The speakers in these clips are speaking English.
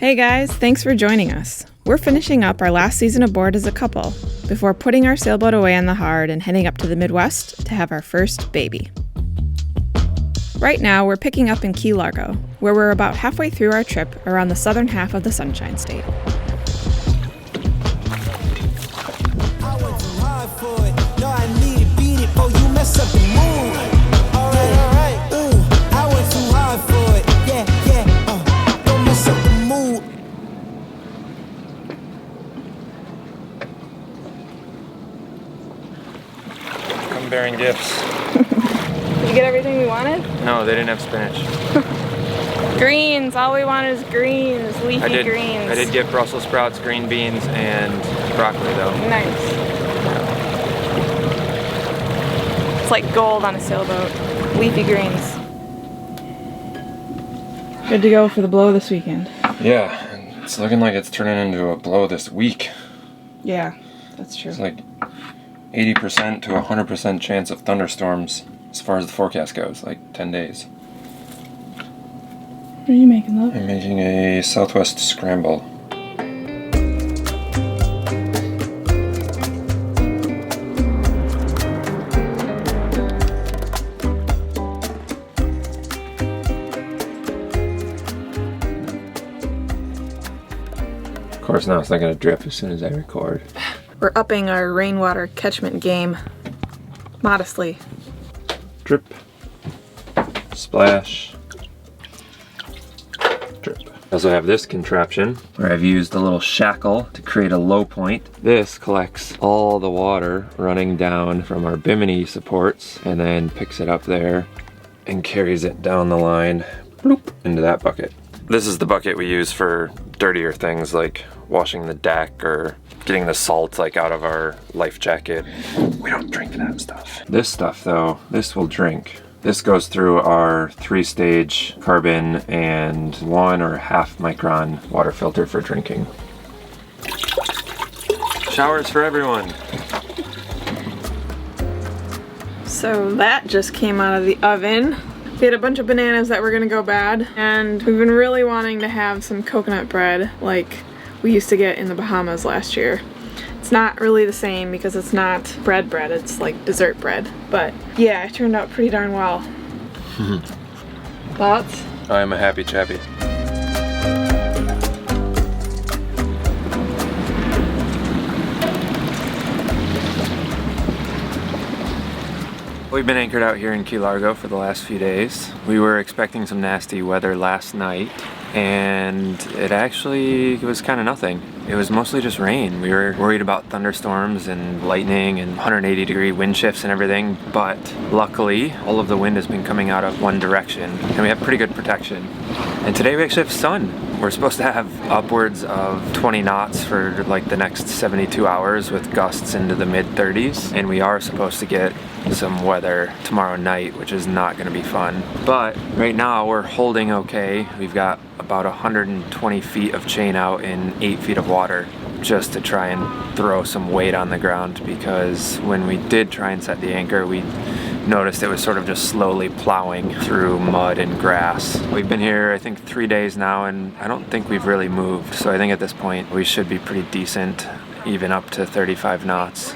Hey guys, thanks for joining us. We're finishing up our last season aboard as a couple before putting our sailboat away on the hard and heading up to the Midwest to have our first baby. Right now, we're picking up in Key Largo, where we're about halfway through our trip around the southern half of the Sunshine State. Bearing gifts. Did you get everything we wanted? No, they didn't have spinach. Greens, all we wanted is greens, leafy greens. I did get Brussels sprouts, green beans, and broccoli though. Nice. It's like gold on a sailboat. Leafy greens. Good to go for the blow this weekend. Yeah, it's looking like it's turning into a blow this week. Yeah, that's true. It's like 80% to 100% chance of thunderstorms as far as the forecast goes, like 10 days. What are you making, love? I'm making a Southwest scramble. Of course, now it's not going to drip as soon as I record. We're upping our rainwater catchment game modestly. Drip, splash, drip. I also have this contraption where I've used a little shackle to create a low point. This collects all the water running down from our bimini supports and then picks it up there and carries it down the line, bloop, into that bucket. This is the bucket we use for dirtier things like washing the deck or getting the salt like out of our life jacket. We don't drink that stuff. This stuff though, this will drink. This goes through our 3-stage carbon and 1 or half micron water filter for drinking. Showers for everyone. So that just came out of the oven. We had a bunch of bananas that were gonna go bad, and we've been really wanting to have some coconut bread like we used to get in the Bahamas last year. It's not really the same because it's not bread, it's like dessert bread. But yeah, it turned out pretty darn well. Thoughts? I'm a happy chappy. We've been anchored out here in Key Largo for the last few days. We were expecting some nasty weather last night, and it was kind of nothing. It was mostly just rain. We were worried about thunderstorms and lightning and 180-degree wind shifts and everything, but luckily all of the wind has been coming out of one direction and we have pretty good protection. And today we actually have sun. We're supposed to have upwards of 20 knots for like the next 72 hours with gusts into the mid-30s, and we are supposed to get some weather tomorrow night, which is not going to be fun. But right now we're holding okay. We've got about 120 feet of chain out in 8 feet of water just to try and throw some weight on the ground, because when we did try and set the anchor, we noticed it was sort of just slowly plowing through mud and grass. We've been here I think 3 days now and I don't think we've really moved, so I think at this point we should be pretty decent, even up to 35 knots.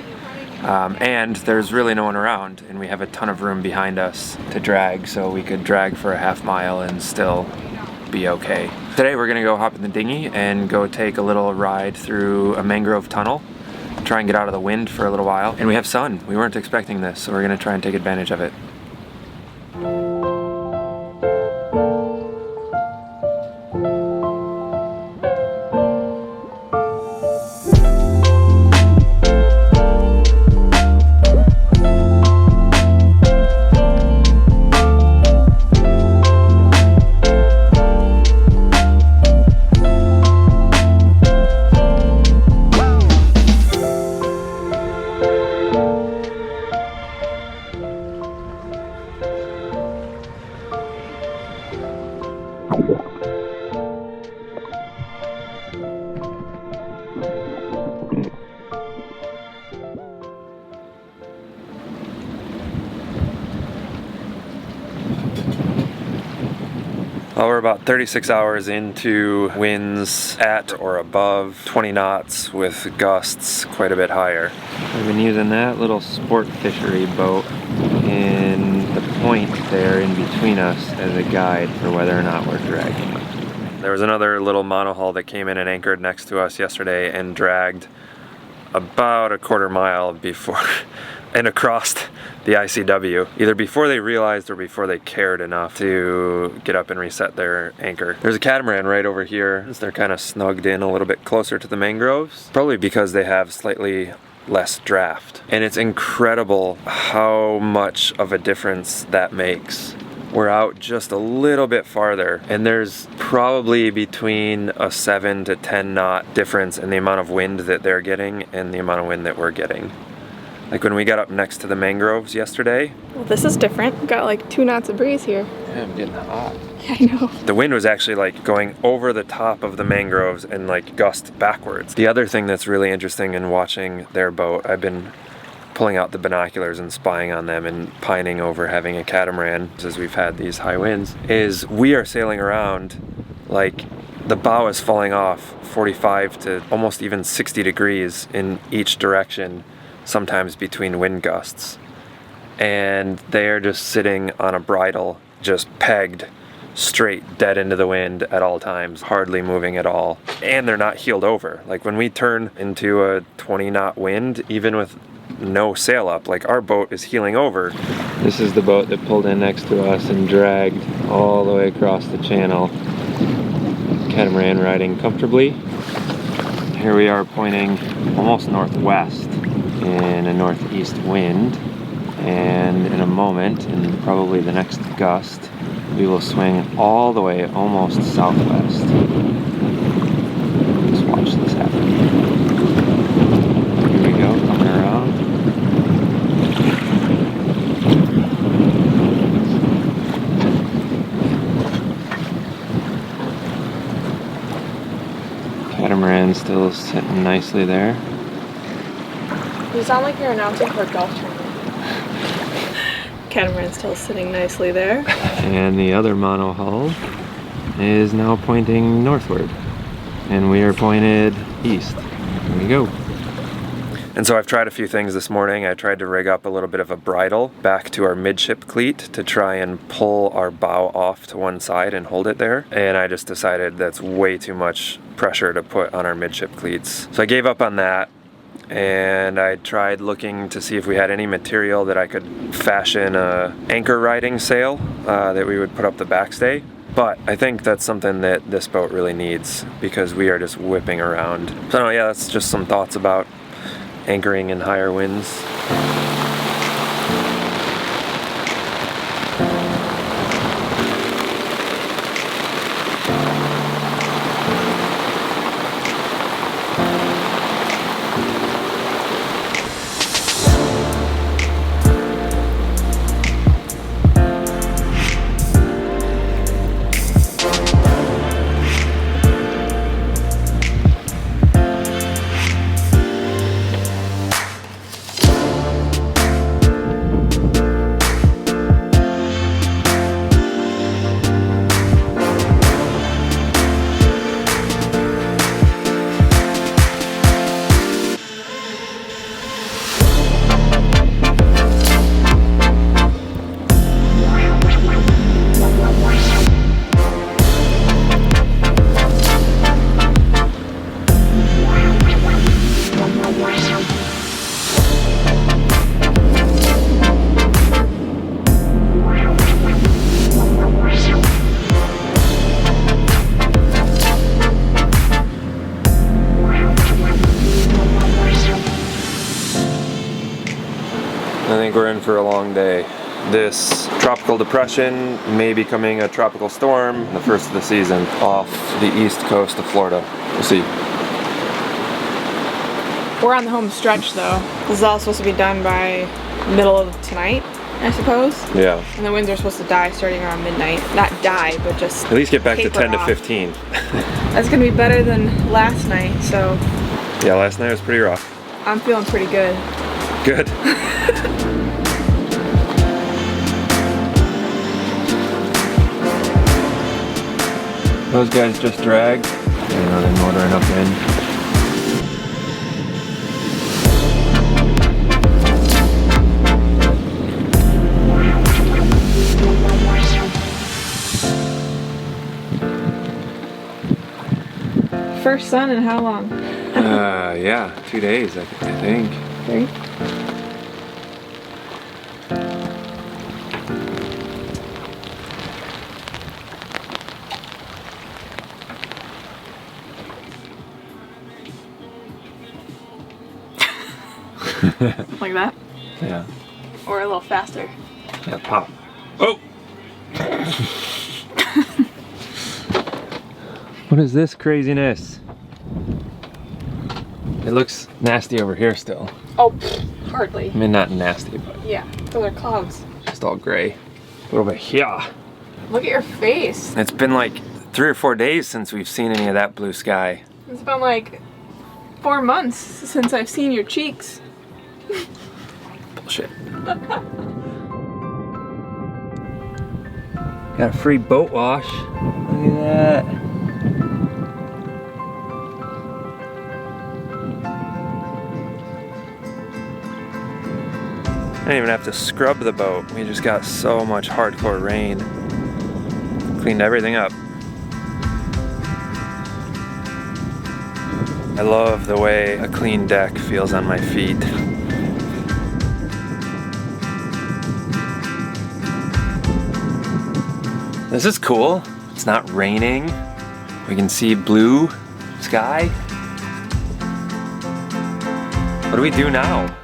And there's really no one around, and we have a ton of room behind us to drag, so we could drag for a half mile and still be okay. Today we're gonna go hop in the dinghy and go take a little ride through a mangrove tunnel, try and get out of the wind for a little while. And we have sun. We weren't expecting this, so we're gonna try and take advantage of it. Well, we're about 36 hours into winds at or above 20 knots with gusts quite a bit higher. We've been using that little sport fishery boat in the point there in between us as a guide for whether or not we're dragging. There was another little monohull that came in and anchored next to us yesterday and dragged about a quarter mile before and across the ICW, either before they realized or before they cared enough to get up and reset their anchor. There's a catamaran right over here. They're kind of snugged in a little bit closer to the mangroves, probably because they have slightly less draft. And it's incredible how much of a difference that makes. We're out just a little bit farther, and there's probably between a 7 to 10 knot difference in the amount of wind that they're getting and the amount of wind that we're getting. Like when we got up next to the mangroves yesterday. Well, this is different. We've got like 2 knots of breeze here. Yeah, I'm getting hot. Yeah, I know. The wind was actually like going over the top of the mangroves and like gust backwards. The other thing that's really interesting in watching their boat, I've been pulling out the binoculars and spying on them and pining over having a catamaran as we've had these high winds, is we are sailing around like the bow is falling off 45 to almost even 60 degrees in each direction, sometimes between wind gusts. And they're just sitting on a bridle, just pegged straight dead into the wind at all times, hardly moving at all. And they're not heeled over. Like when we turn into a 20 knot wind, even with no sail up, like our boat is heeling over. This is the boat that pulled in next to us and dragged all the way across the channel. Catamaran riding comfortably. Here we are pointing almost northwest in a northeast wind, and in a moment, in probably the next gust, we will swing all the way almost southwest. Just watch this happen. Here we go, coming around. Catamaran still sitting nicely there. You sound like you're announcing for a golf tournament. Catamaran's still sitting nicely there. And the other monohull is now pointing northward. And we are pointed east. There we go. And so I've tried a few things this morning. I tried to rig up a little bit of a bridle back to our midship cleat to try and pull our bow off to one side and hold it there. And I just decided that's way too much pressure to put on our midship cleats. So I gave up on that. And I tried looking to see if we had any material that I could fashion a anchor riding sail that we would put up the backstay. But I think that's something that this boat really needs because we are just whipping around. So yeah, that's just some thoughts about anchoring in higher winds. I think we're in for a long day. This tropical depression may be becoming a tropical storm, the first of the season, off the east coast of Florida. We'll see. We're on the home stretch though. This is all supposed to be done by middle of tonight, I suppose. Yeah. And the winds are supposed to die starting around midnight. Not die, but just at least get back to taper 10 to off. 15. That's gonna be better than last night, so Yeah, last night was pretty rough. I'm feeling pretty good. Good. Those guys just dragged. They're motoring upwind. First sun in how long? Yeah, 2 days, I think. 3. Like that? Yeah. Or a little faster. Yeah, pop. Oh! What is this craziness? It looks nasty over here still. Oh, hardly. I mean, not nasty, but Yeah, those are clouds. just all gray. A little bit here. Look at your face. It's been like 3 or 4 days since we've seen any of that blue sky. It's been like 4 months since I've seen your cheeks. Bullshit. Got a free boat wash. Look at that. I didn't even have to scrub the boat. We just got so much hardcore rain. Cleaned everything up. I love the way a clean deck feels on my feet. This is cool. It's not raining. We can see blue sky. What do we do now?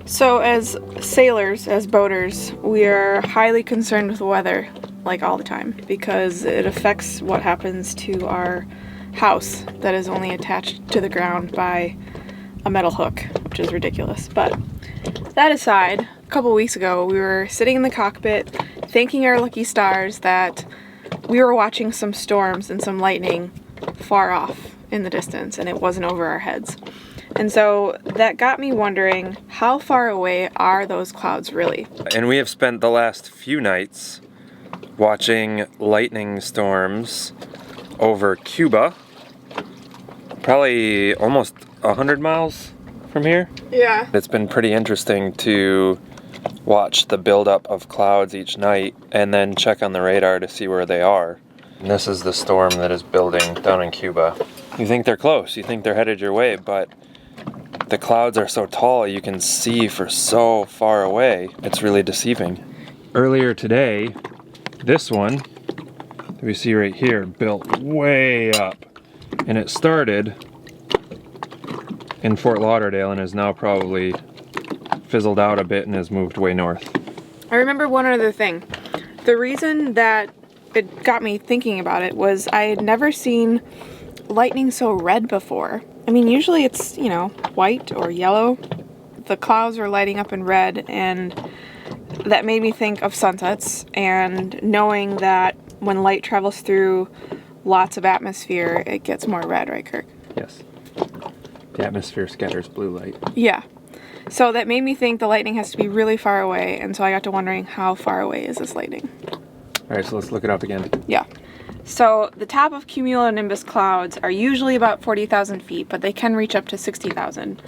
So as sailors, as boaters, we are highly concerned with the weather, like all the time, because it affects what happens to our house that is only attached to the ground by a metal hook, which is ridiculous. But that aside, a couple weeks ago, we were sitting in the cockpit thanking our lucky stars that we were watching some storms and some lightning far off in the distance, and it wasn't over our heads. And so that got me wondering, how far away are those clouds really? And we have spent the last few nights watching lightning storms over Cuba, probably almost 100 miles from here. Yeah. It's been pretty interesting to watch the buildup of clouds each night and then check on the radar to see where they are. And this is the storm that is building down in Cuba. You think they're close, you think they're headed your way, but the clouds are so tall you can see for so far away. It's really deceiving. Earlier today, this one that we see right here built way up, and it started in Fort Lauderdale and is now probably fizzled out a bit and has moved way north. I remember one other thing. The reason that it got me thinking about it was I had never seen lightning so red before. I mean, usually it's, you know, white or yellow. The clouds are lighting up in red, and that made me think of sunsets, and knowing that when light travels through lots of atmosphere, it gets more red, right, Kirk? Yes. The atmosphere scatters blue light. Yeah. So that made me think the lightning has to be really far away, and so I got to wondering, how far away is this lightning? All right, so let's look it up again. Yeah. So the top of cumulonimbus clouds are usually about 40,000 feet, but they can reach up to 60,000,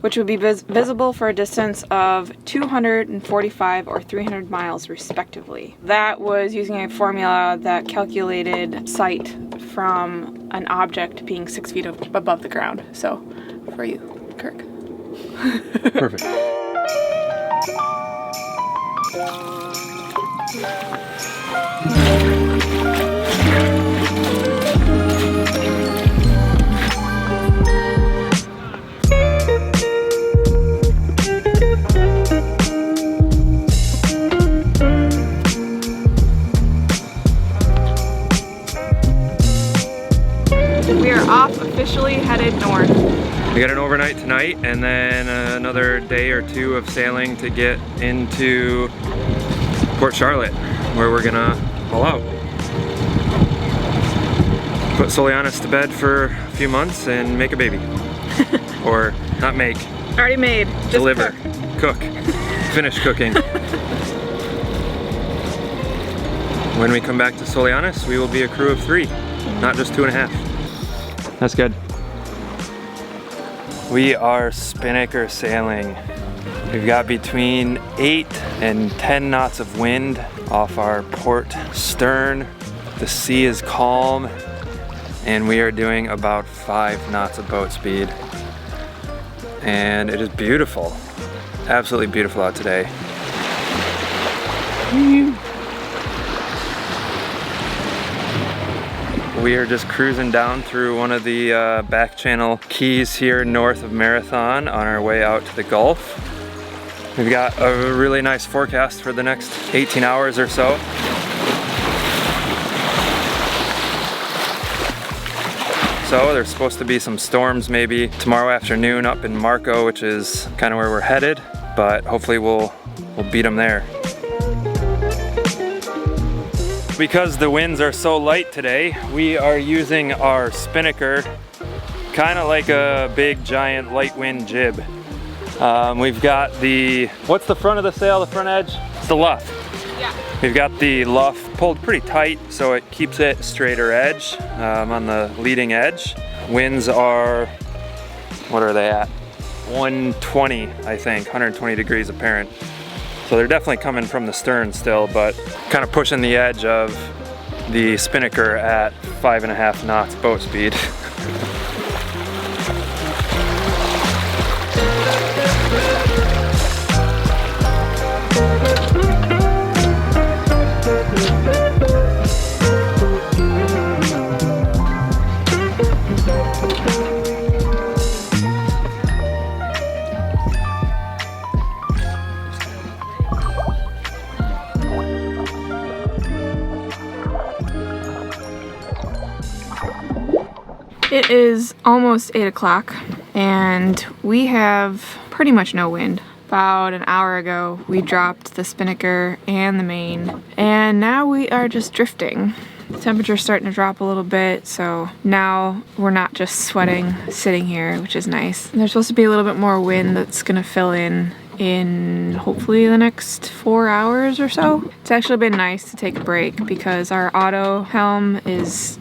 which would be visible for a distance of 245 or 300 miles respectively. That was using a formula that calculated sight from an object being 6 feet above the ground. So for you, Kirk. Perfect. We are off, officially headed north. We got an overnight tonight and then another day or two of sailing to get into Port Charlotte, where we're gonna pull out. Put Soulianis to bed for a few months and make a baby. Or not make. Already made. Just deliver. Cook. Finish cooking. When we come back to Soulianis, we will be a crew of 3, not just 2.5. That's good. We are spinnaker sailing. We've got between 8 and 10 knots of wind off our port stern. The sea is calm, and we are doing about 5 knots of boat speed. And it is beautiful. Absolutely beautiful out today. We are just cruising down through one of the back channel keys here north of Marathon on our way out to the Gulf. We've got a really nice forecast for the next 18 hours or so. So there's supposed to be some storms maybe tomorrow afternoon up in Marco, which is kind of where we're headed, but hopefully we'll beat them there. Because the winds are so light today, we are using our spinnaker kind of like a big giant light wind jib. We've got the, what's the front of the sail, the front edge? It's the luff. Yeah. We've got the luff pulled pretty tight so it keeps it straighter edge on the leading edge. Winds are, what are they at? 120, I think, 120 degrees apparent. So they're definitely coming from the stern still, but kind of pushing the edge of the spinnaker at 5.5 knots boat speed. It is almost 8 o'clock, and we have pretty much no wind, About an hour ago, we dropped the spinnaker and the main, and now we are just drifting. The temperature's starting to drop a little bit, so now we're not just sweating sitting here, which is nice. And there's supposed to be a little bit more wind that's gonna fill in hopefully the next 4 hours or so. It's actually been nice to take a break because our auto helm is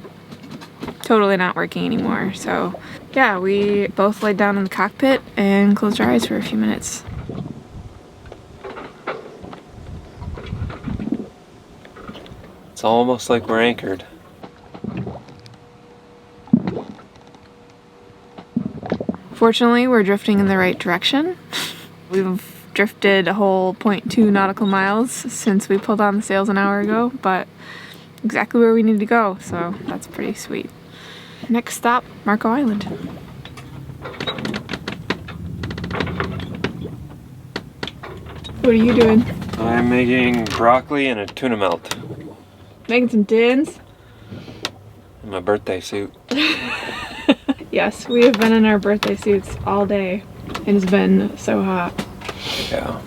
totally not working anymore. So yeah, we both laid down in the cockpit and closed our eyes for a few minutes. It's almost like we're anchored. Fortunately, we're drifting in the right direction. We've drifted a whole 0.2 nautical miles since we pulled on the sails an hour ago, but exactly where we need to go, so that's pretty sweet. Next stop, Marco Island. What are you doing? I'm making broccoli and a tuna melt. Making some tins? In my birthday suit. Yes, we have been in our birthday suits all day, and it's been so hot. Yeah.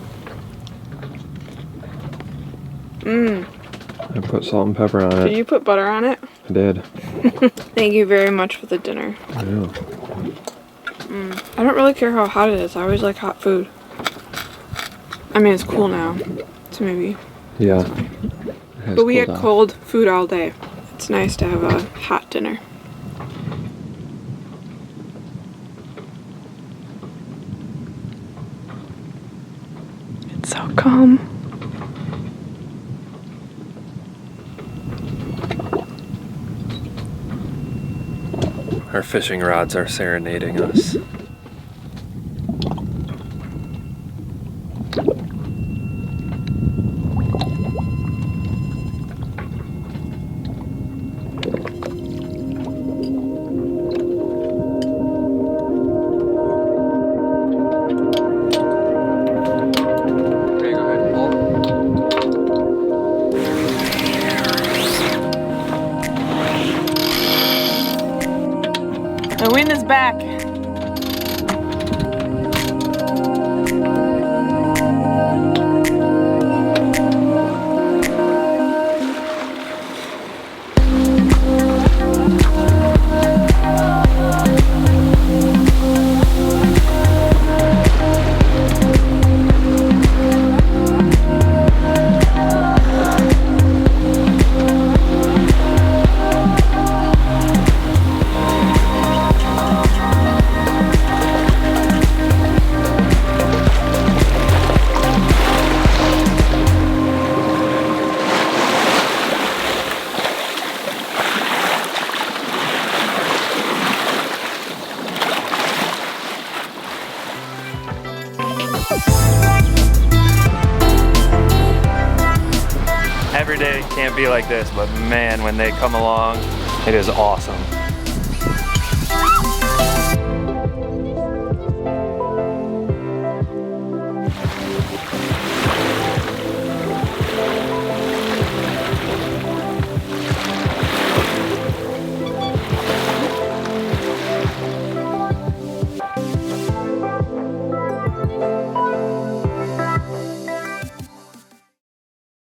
I put salt and pepper on it. Did you put butter on it? I did. Thank you very much for the dinner. I know. I don't really care how hot it is. I always like hot food. I mean, it's cool now, so maybe. Yeah. But we had cold food all day. It's nice to have a hot dinner. It's so calm. Our fishing rods are serenading us. The wind is back. Every day can't be like this, but man, when they come along, it is awesome.